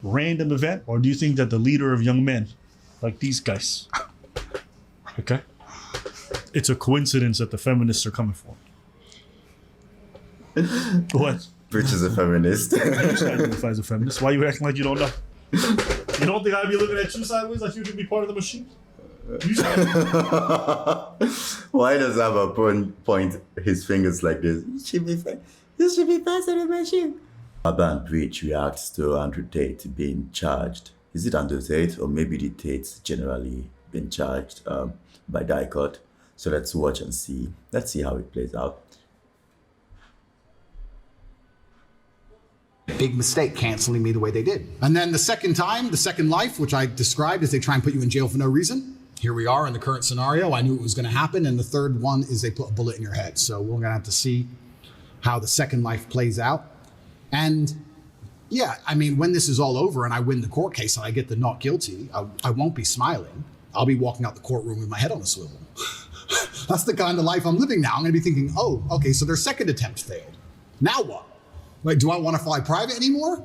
random event, or do you think that the leader of young men, like these guys, okay, it's a coincidence that the feminists are coming for him? What? Rich is a feminist. You identify as a feminist. Why are you acting like you don't know? You don't think I'd be looking at you sideways like you could be part of the machine? Why does Abba point his fingers like this? You should be part of the machine. Abba and Rich reacts to Andrew Tate being charged. Is it Andrew Tate, or maybe the Tates generally been charged by Dicot? So let's watch and see. Let's see how it plays out. Big mistake canceling me the way they did. And then the second time, the second life, which I described as they try and put you in jail for no reason. Here we are in the current scenario. I knew it was going to happen. And the third one is they put a bullet in your head. So we're going to have to see how the second life plays out. And yeah, I mean, when this is all over and I win the court case and I get the not guilty, I won't be smiling. I'll be walking out the courtroom with my head on a swivel. That's the kind of life I'm living now. I'm going to be thinking, oh, okay, so their second attempt failed. Now what? Like, do I want to fly private anymore?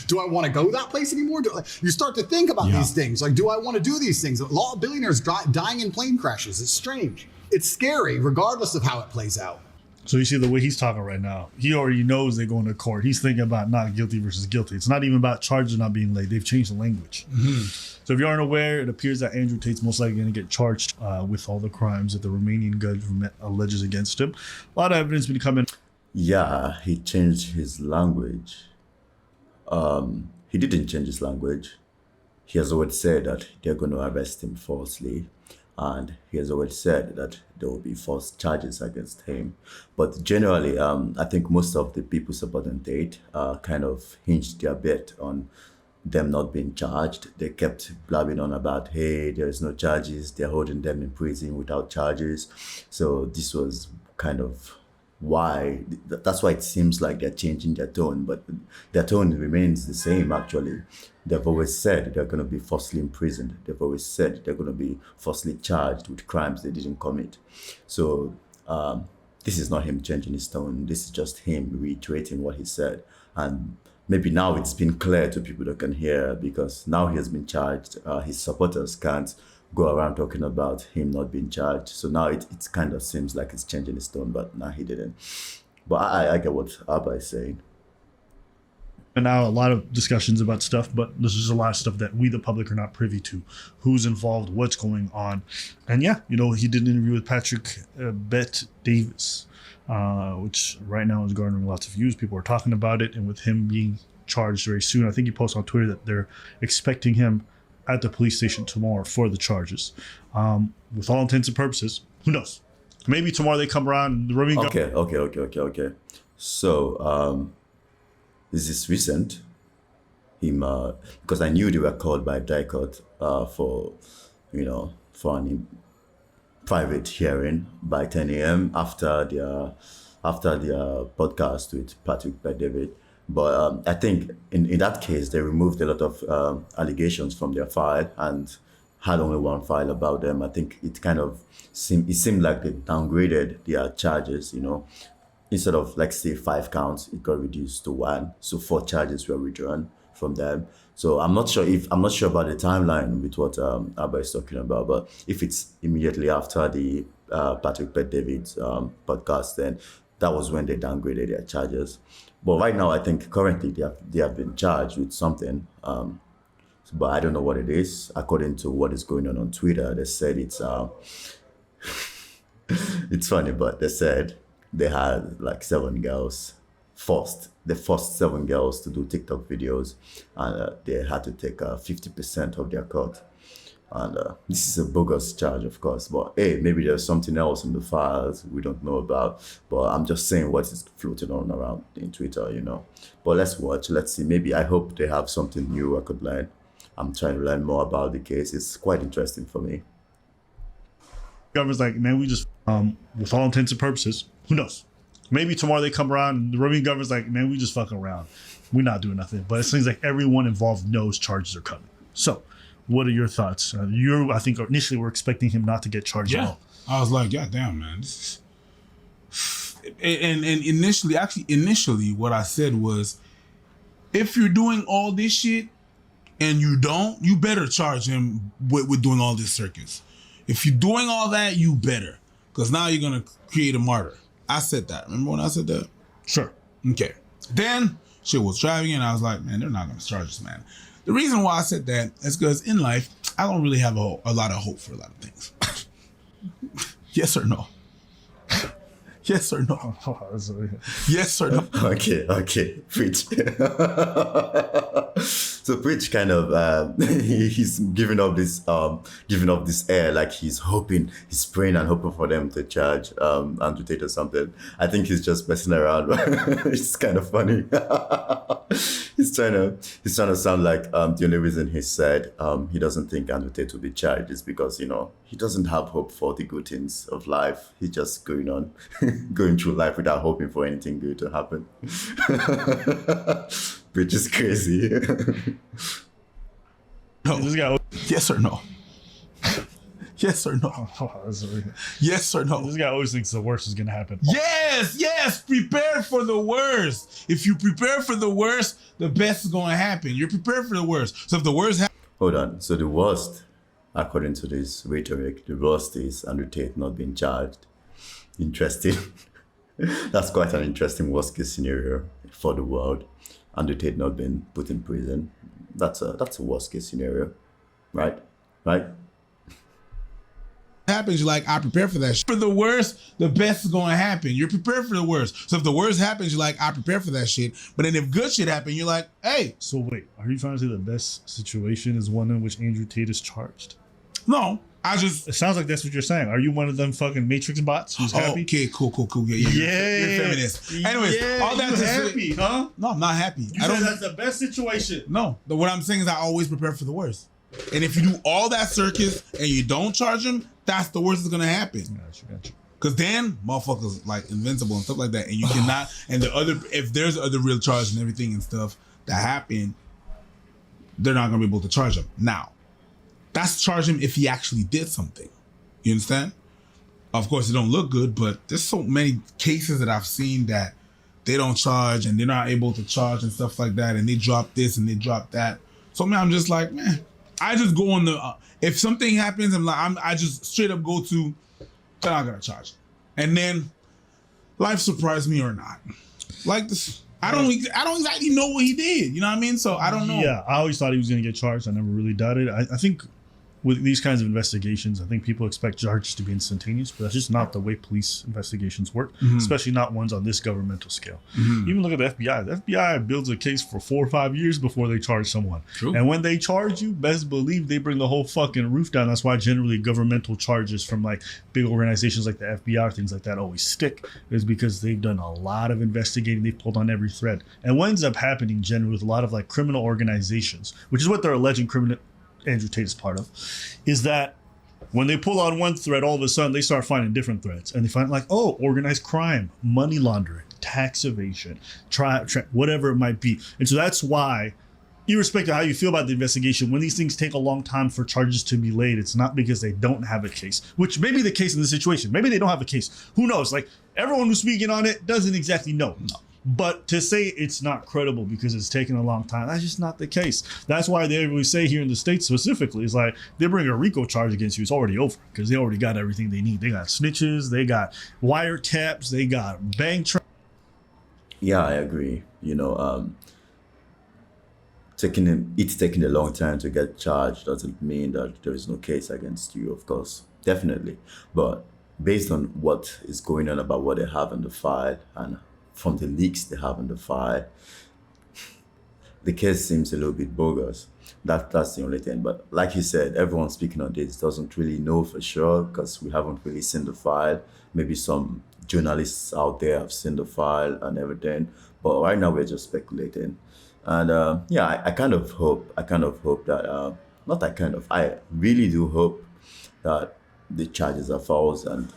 Do I want to go that place anymore? You start to think about these things. Like, do I want to do these things? A lot of billionaires dying in plane crashes. It's strange. It's scary, regardless of how it plays out. So you see the way he's talking right now, he already knows they're going to court. He's thinking about not guilty versus guilty. It's not even about charges not being laid. They've changed the language. Mm-hmm. So if you aren't aware, it appears that Andrew Tate's most likely going to get charged with all the crimes that the Romanian government alleges against him. A lot of evidence been coming. Yeah, he changed his language. He didn't change his language. He has already said that they're going to arrest him falsely. And he has already said that there will be false charges against him. But generally, I think most of the people supporting Tate kind of hinged their bet on them not being charged. They kept blabbing on about, hey, there is no charges. They're holding them in prison without charges. So this was kind of why. That's why it seems like they're changing their tone. But their tone remains the same, actually. They've always said they're going to be falsely imprisoned. They've always said they're going to be falsely charged with crimes they didn't commit. So this is not him changing his tone. This is just him reiterating what he said. And maybe now it's been clear to people that can hear, because now he has been charged. His supporters can't go around talking about him not being charged. So now it kind of seems like it's changing his tone, but no, he didn't. But I get what Abba is saying. And now a lot of discussions about stuff, but there's just a lot of stuff that we, the public, are not privy to. Who's involved, what's going on. And yeah, you know, he did an interview with Patrick Bet Davis, which right now is garnering lots of views. People are talking about it. And with him being charged very soon, I think he posted on Twitter that they're expecting him at the police station tomorrow for the charges. With all intents and purposes, who knows? Maybe tomorrow they come around and the Romanian Okay. So, this is recent. Because I knew they were called by Dicot for an private hearing by 10 a.m. after their podcast with Patrick Bet-David. But I think in that case, they removed a lot of allegations from their file and had only one file about them. I think it seemed like they downgraded their charges, Instead of, like, say, 5 counts, it got reduced to 1. So 4 charges were withdrawn from them. So I'm not sure about the timeline with what Abba is talking about, but if it's immediately after the Patrick Bet-David's podcast, then that was when they downgraded their charges. But right now, I think currently they have been charged with something, but I don't know what it is. According to what is going on Twitter, they said it's it's funny, but they said they had like 7 girls they forced 7 girls to do TikTok videos, and they had to take 50% of their cut. And this is a bogus charge, of course, but hey, maybe there's something else in the files we don't know about. But I'm just saying what is floating on around in Twitter, But let's watch, let's see. Maybe I hope they have something new I could learn. I'm trying to learn more about the case. It's quite interesting for me. government's like, man, we just, with all intents and purposes, who knows? Maybe tomorrow they come around and the Romanian government's like, man, we just fucking around. We're not doing nothing. But it seems like everyone involved knows charges are coming. So, what are your thoughts? I think initially were expecting him not to get charged at all. I was like, God damn, man. And initially, what I said was, if you're doing all this shit and you don't, you better charge him with doing all this circus. If you're doing all that, you better. Because now you're going to create a martyr. I said that. Remember when I said that? Sure. Okay. Then shit was driving and I was like, man, they're not going to charge this man. The reason why I said that is because in life, I don't really have a lot of hope for a lot of things. Yes or no? Yes or no? Yes or no? Okay, Preach. So Preach kind of he's giving up this air like he's praying and hoping for them to charge Andrew Tate or something. I think he's just messing around. It's kind of funny. He's trying to sound like the only reason he said he doesn't think Andrew Tate will be charged is because he doesn't have hope for the good things of life. He's just going through life without hoping for anything good to happen. Which is crazy. No. Yes or no? Yes or no? Yes or no? This guy always thinks the worst is gonna happen. Yes. Prepare for the worst. If you prepare for the worst, the best is going to happen. You're prepared for the worst. So if the worst happens. Hold on. So the worst, according to this rhetoric, the worst is Andrew Tate not being charged. Interesting. That's quite an interesting worst case scenario for the world. Andrew Tate not being put in prison. That's a worst case scenario, right? Happens, you're like, I prepare for that shit. For the worst, the best is going to happen. You're prepared for the worst. So if the worst happens, you're like, I prepare for that shit. But then if good shit happens, you're like, hey. So wait, are you trying to say the best situation is one in which Andrew Tate is charged? No, it sounds like that's what you're saying. Are you one of them fucking Matrix bots who's happy? Okay, cool. Yeah, you're feminist. Anyways, all that you happy, huh? No, I'm not happy. You said that's the best situation. No, what I'm saying is I always prepare for the worst. And if you do all that circus and you don't charge him, that's the worst that's gonna happen. Gotcha. Cause then motherfuckers like invincible and stuff like that, and you cannot. And if there's other real charges and everything and stuff that happen, they're not gonna be able to charge him. Now, that's charge him if he actually did something. You understand? Of course, it don't look good, but there's so many cases that I've seen that they don't charge and they're not able to charge and stuff like that, and they drop this and they drop that. So man, I'm just like, man, I just go on the if something happens, I just straight up go to, they're not gonna charge him, and then life surprised me or not. Like this, I don't exactly know what he did. You know what I mean? So I don't know. Yeah, I always thought he was gonna get charged. I never really doubted it. I think with these kinds of investigations, I think people expect charges to be instantaneous, but that's just not the way police investigations work, especially not ones on this governmental scale. Even look at the FBI. The FBI builds a case for 4 or 5 years before they charge someone. True. And when they charge you, best believe they bring the whole fucking roof down. That's why generally governmental charges from like big organizations like the FBI or things like that always stick, is because they've done a lot of investigating. They've pulled on every thread. And what ends up happening generally with a lot of like criminal organizations, which is what they're alleging Andrew Tate is part of, is that when they pull on one thread, all of a sudden they start finding different threads, and they find like, oh, organized crime, money laundering, tax evasion, whatever it might be. And so that's why, irrespective of how you feel about the investigation, when these things take a long time for charges to be laid, it's not because they don't have a case, which may be the case in this situation. Maybe they don't have a case. Who knows? Like, everyone who's speaking on it doesn't exactly know. No. But to say it's not credible because it's taken a long time, that's just not the case. That's why they always say here in the States specifically, is like, they bring a RICO charge against you, it's already over because they already got everything they need. They got snitches, they got wiretaps, they got bank Yeah, I agree. It's taking a long time to get charged doesn't mean that there is no case against you, of course, definitely. But based on what is going on about what they have in the file and from the leaks they have in the file, the case seems a little bit bogus. That's the only thing. But like you said, everyone speaking on this doesn't really know for sure because we haven't really seen the file. Maybe some journalists out there have seen the file and everything. But right now we're just speculating. And I kind of hope that, I really do hope that the charges are false, and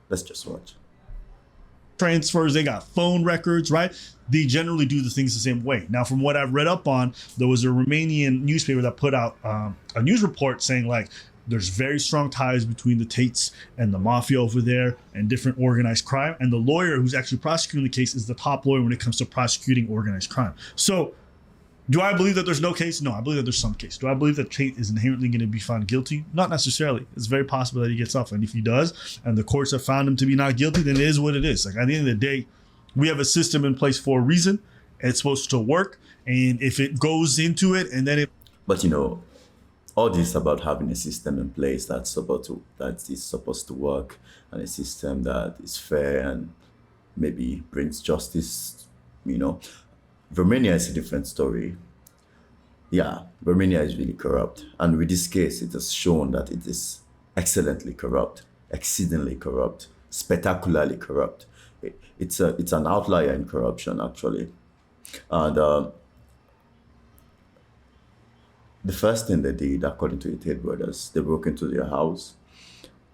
let's just watch. Transfers, they got phone records, right? They generally do the things the same way. Now, from what I've read up on, there was a Romanian newspaper that put out a news report saying like there's very strong ties between the Tates and the mafia over there and different organized crime. And the lawyer who's actually prosecuting the case is the top lawyer when it comes to prosecuting organized crime. So Do I believe that there's no case? No, I believe that there's some case. Do I believe that Tate is inherently going to be found guilty? Not necessarily. It's very possible that he gets off. And if he does, and the courts have found him to be not guilty, then it is what it is. Like, at the end of the day, we have a system in place for a reason. It's supposed to work. And if it goes into it and then it... But you know, all this about having a system in place that is supposed to work, and a system that is fair and maybe brings justice, you know. Romania is a different story. Yeah, Romania is really corrupt. And with this case, it has shown that it is excellently corrupt, exceedingly corrupt, spectacularly corrupt. It's an outlier in corruption, actually. And the first thing they did, according to the Tate brothers, they broke into their house.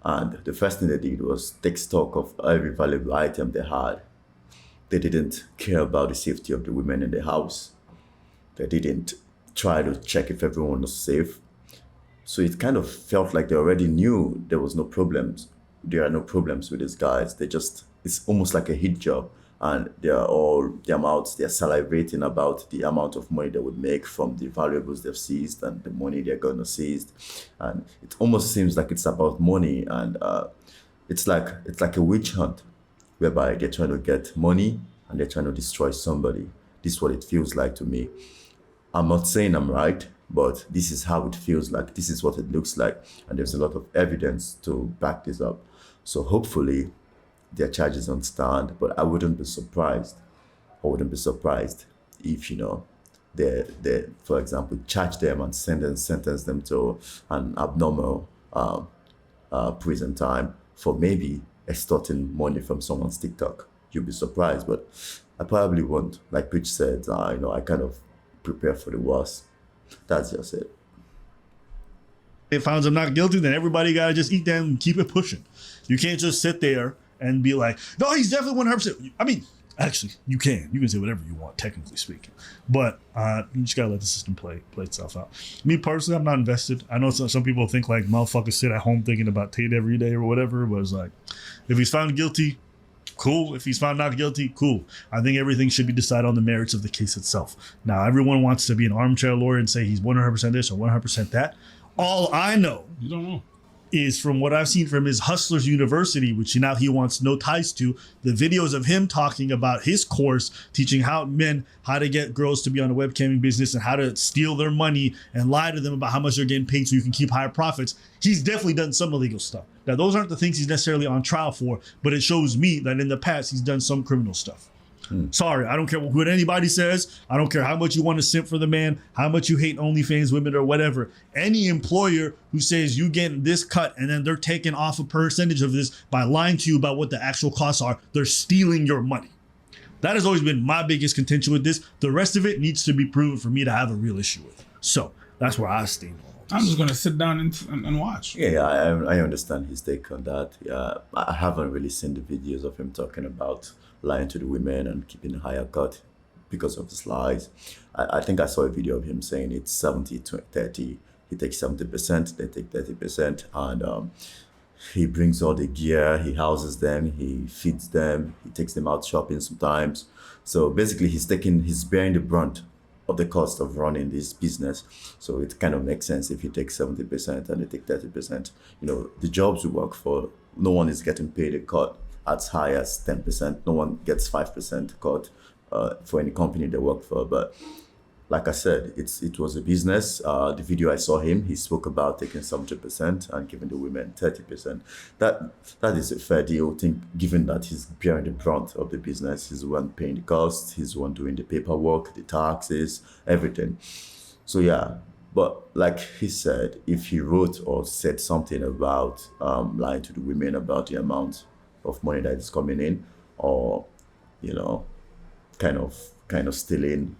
And the first thing they did was take stock of every valuable item they had. They didn't care about the safety of the women in the house. They didn't try to check if everyone was safe. So it kind of felt like they already knew there was no problems. There are no problems with these guys. It's almost like a hit job. And they're salivating about the amount of money they would make from the valuables they've seized and the money they're gonna seize. And it almost seems like it's about money, and it's like a witch hunt, whereby they're trying to get money and they're trying to destroy somebody. This is what it feels like to me. I'm not saying I'm right, but this is how it feels like. This is what it looks like. And there's a lot of evidence to back this up. So hopefully their charges don't stand, but I wouldn't be surprised. I wouldn't be surprised if, you know, they for example, charge them and sentence them to an abnormal prison time for maybe extorting money from someone's TikTok. You'll be surprised, but I probably won't. Like Pitch said, you know, I kind of prepare for the worst. That's just it. They found him not guilty, then everybody got to just eat that and keep it pushing. You can't just sit there and be like, no, he's definitely 100%. I mean, actually, you can say whatever you want, technically speaking, but you just gotta let the system play itself out. Me personally, I'm not invested. I know some people think like motherfuckers sit at home thinking about Tate every day or whatever, but it's like, if he's found guilty, cool. If he's found not guilty, cool. I think everything should be decided on the merits of the case itself. Now, everyone wants to be an armchair lawyer and say he's 100% this or 100% that. All I know, You don't know. is from what I've seen from his Hustlers University, which now he wants no ties to, the videos of him talking about his course, teaching how to get girls to be on a webcamming business and how to steal their money and lie to them about how much they're getting paid so you can keep higher profits. He's definitely done some illegal stuff. Now, those aren't the things he's necessarily on trial for, but it shows me that in the past, he's done some criminal stuff. Sorry, I don't care what anybody says. I don't care how much you want to simp for the man, how much you hate OnlyFans women or whatever. Any employer who says you get this cut and then they're taking off a percentage of this by lying to you about what the actual costs are, they're stealing your money. That has always been my biggest contention with this. The rest of it needs to be proven for me to have a real issue with. So that's where I stand. I'm just gonna sit down and watch. Yeah, I understand his take on that. Yeah, I haven't really seen the videos of him talking about lying to the women and keeping a higher cut because of his lies. I think I saw a video of him saying it's 70-30. He takes 70%, they take 30%, and he brings all the gear, he houses them, he feeds them, he takes them out shopping sometimes. So basically he's bearing the brunt of the cost of running this business. So it kind of makes sense if he takes 70% and they take 30%. You know, the jobs we work for, no one is getting paid a cut as high as 10%. No one gets 5% cut for any company they work for. But like I said, it was a business. The video I saw him, he spoke about taking 70% and giving the women 30%. That is a fair deal, given that he's bearing the brunt of the business. He's the one paying the costs. He's the one doing the paperwork, the taxes, everything. So yeah, but like he said, if he wrote or said something about lying to the women about the amount of money that is coming in, or you know, kind of stealing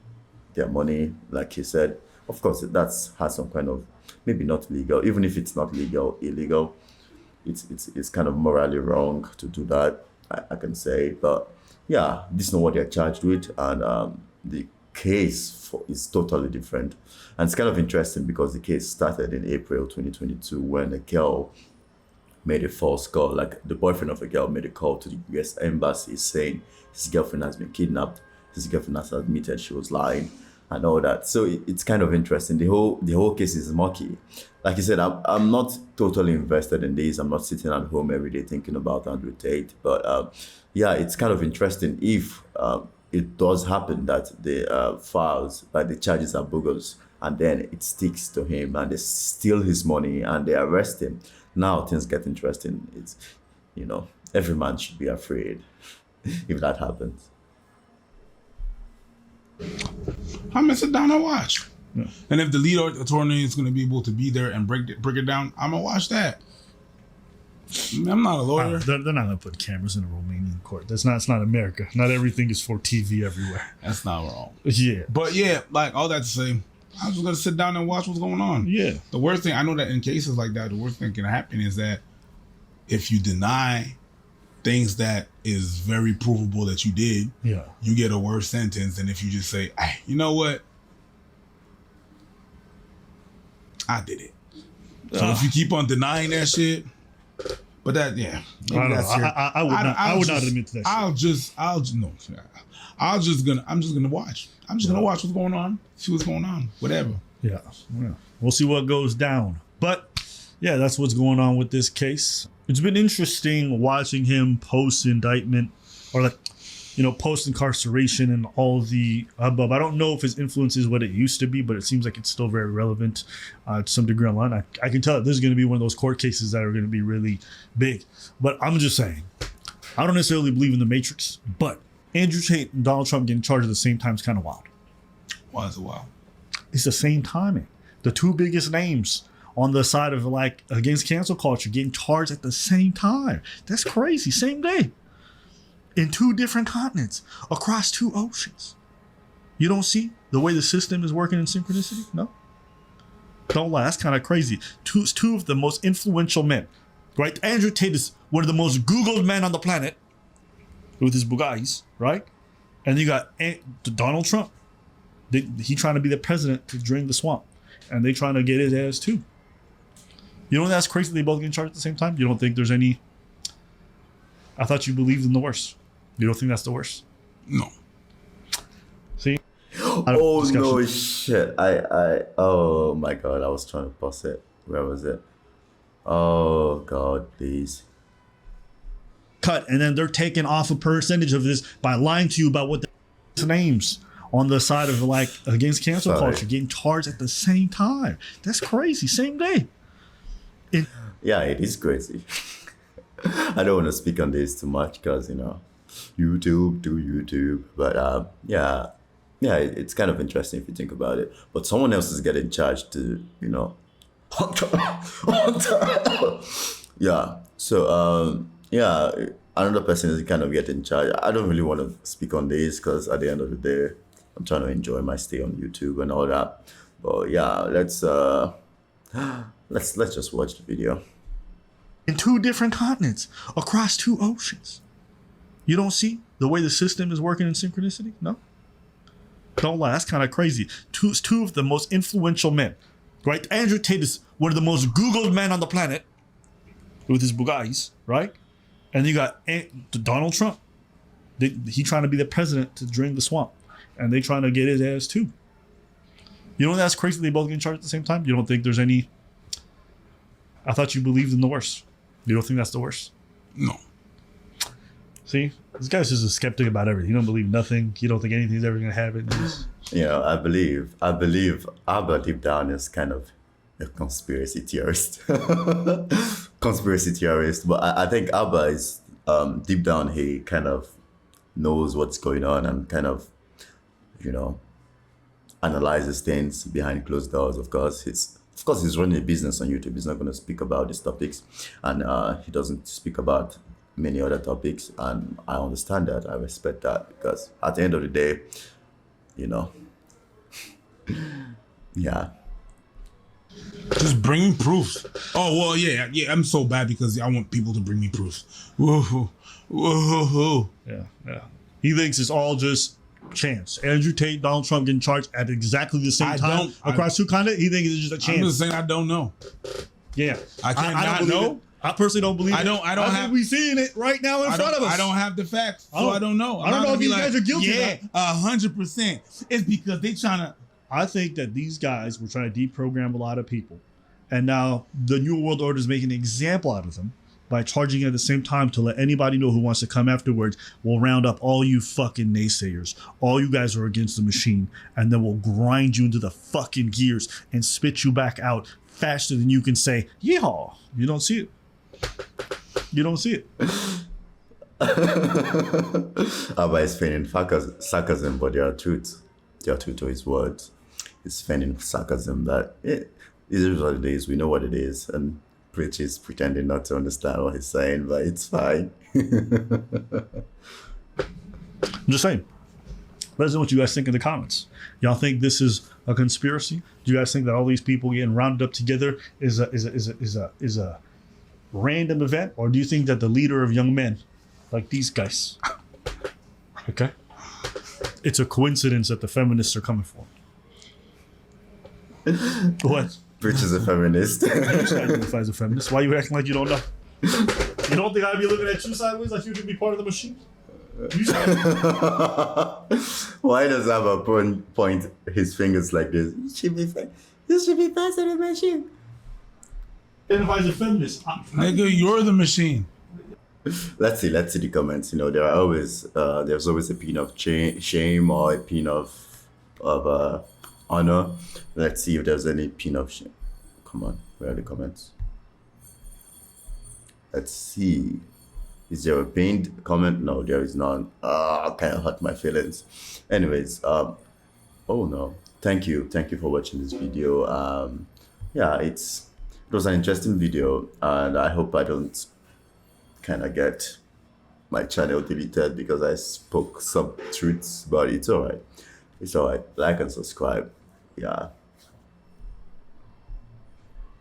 their money, like he said, of course that's has some kind of, maybe not legal, even if it's not illegal, it's kind of morally wrong to do that, I can say. But yeah, this is not what they're charged with, and the case is totally different. And it's kind of interesting because the case started in April 2022 when a girl made a false call. Like the boyfriend of a girl made a call to the US embassy saying his girlfriend has been kidnapped. His girlfriend has admitted she was lying. and all that. So it's kind of interesting. The whole case is murky. Like you said, I'm not totally invested in this. I'm not sitting at home every day thinking about Andrew Tate. But yeah, it's kind of interesting if it does happen that the files, like the charges are bogus, and then it sticks to him and they steal his money and they arrest him. Now things get interesting. It's, every man should be afraid if that happens. I'm gonna sit down and watch. Yeah. And if the lead attorney is gonna be able to be there and break it down, I'm gonna watch that. I'm not a lawyer. They're not gonna put cameras in a Romanian court. It's not America. Not everything is for TV everywhere. That's not wrong. Yeah. But yeah, like all that to say, I'm just gonna sit down and watch what's going on. Yeah. The worst thing, I know that in cases like that, the worst thing can happen is that if you deny things that is very provable that you did, you get a worse sentence than if you just say, hey, you know what? I did it. So if you keep on denying that shit, but that, yeah. I would not admit to that shit. I'm just gonna watch. I'm just gonna watch what's going on, see what's going on, whatever. Yeah. We'll see what goes down. But yeah, that's what's going on with this case. It's been interesting watching him post indictment or post incarceration and all the above. I don't know if his influence is what it used to be, but it seems like it's still very relevant to some degree online. I can tell that this is going to be one of those court cases that are going to be really big. But I'm just saying, I don't necessarily believe in the Matrix, but Andrew Tate and Donald Trump getting charged at the same time is kind of wild. Why is it wild? It's the same timing. The two biggest names on the side of against cancel culture getting charged at the same time. That's crazy. Same day. In two different continents, across two oceans. You don't see the way the system is working in synchronicity? No? Don't lie. That's kind of crazy. Two of the most influential men, right? Andrew Tate is one of the most Googled men on the planet with his Bugattis, right? And you got Donald Trump. He trying to be the president to drain the swamp. And they trying to get his ass too. You know that's crazy? They both get charged at the same time? You don't think there's any... I thought you believed in the worst. You don't think that's the worst? No. See? Oh no shit. Oh my god, I was trying to pause it. Where was it? Oh god, please. Cut, and then they're taking off a percentage of this by lying to you about what the names on the side of against cancel culture getting charged at the same time. That's crazy. Same day. Yeah, it is crazy. I don't want to speak on this too much because YouTube. But yeah, it's kind of interesting if you think about it. But someone else is getting charged to, yeah. So another person is kind of getting charged. I don't really want to speak on this because at the end of the day, I'm trying to enjoy my stay on YouTube and all that. But yeah, let's just watch the video. In two different continents, across two oceans. You don't see the way the system is working in synchronicity? No? Don't lie. That's kind of crazy. Two of the most influential men, right? Andrew Tate is one of the most Googled men on the planet with his Bugattis, right? And you got Donald Trump. He trying to be the president to drain the swamp. And they trying to get his ass too. You know that's crazy? They both get charged at the same time? You don't think there's any... I thought you believed in the worst. You don't think that's the worst? No. See? This guy's just a skeptic about everything. You don't believe nothing. You don't think anything's ever going to happen. I believe Abba deep down is kind of a conspiracy theorist. But I think Abba is deep down, he kind of knows what's going on and kind of, analyzes things behind closed doors. Of course, he's running a business on YouTube. He's not going to speak about these topics, and he doesn't speak about many other topics. And I understand that. I respect that because at the end of the day, yeah. Just bring me proofs. Oh well, yeah. I'm so bad because I want people to bring me proofs. Whoa. Yeah. He thinks it's all just chance. Andrew Tate, Donald Trump getting charged at exactly the same time across two continents. He thinks it's just a chance. I'm just saying I don't know. Yeah, I cannot know. I personally don't believe I don't have. we seeing it right now in front of us. I don't have the facts, so I don't know. I don't know if these guys are guilty. Yeah, 100%. It's because they trying to. I think that these guys were trying to deprogram a lot of people. And now the New World Order is making an example out of them by charging at the same time to let anybody know who wants to come afterwards. We'll round up all you fucking naysayers. All you guys are against the machine. And then we'll grind you into the fucking gears and spit you back out faster than you can say, yeehaw. You don't see it. You don't see it. Abba is feigning sarcasm, but there are truth. There are truth to his words. He's feigning sarcasm that it is what it is. We know what it is. And Preach is pretending not to understand what he's saying, but it's fine. I'm just saying. Let us know what you guys think in the comments. Y'all think this is a conspiracy? Do you guys think that all these people getting rounded up together is a random event, or do you think that the leader of young men, like these guys, okay, it's a coincidence that the feminists are coming for? What? Preach is a feminist. You identify as a feminist. Why are you acting like you don't know? You don't think I'd be looking at you sideways like you could be part of the machine? Why does Abba point his fingers like this? You should be part of the machine. Identify as a feminist. Nigga, you're the machine. Let's see the comments. You know, there are always there's always a pin of shame or a pin of honor. Let's see if there's any pin of shame. Come on, where are the comments? Let's see. Is there a pinned comment? No, there is none. Kind of hurt my feelings. Anyways, oh no, thank you for watching this video. Yeah, it was an interesting video, and I hope I don't kind of get my channel deleted because I spoke some truths, but it's all right. It's all right. Like and subscribe. Yeah.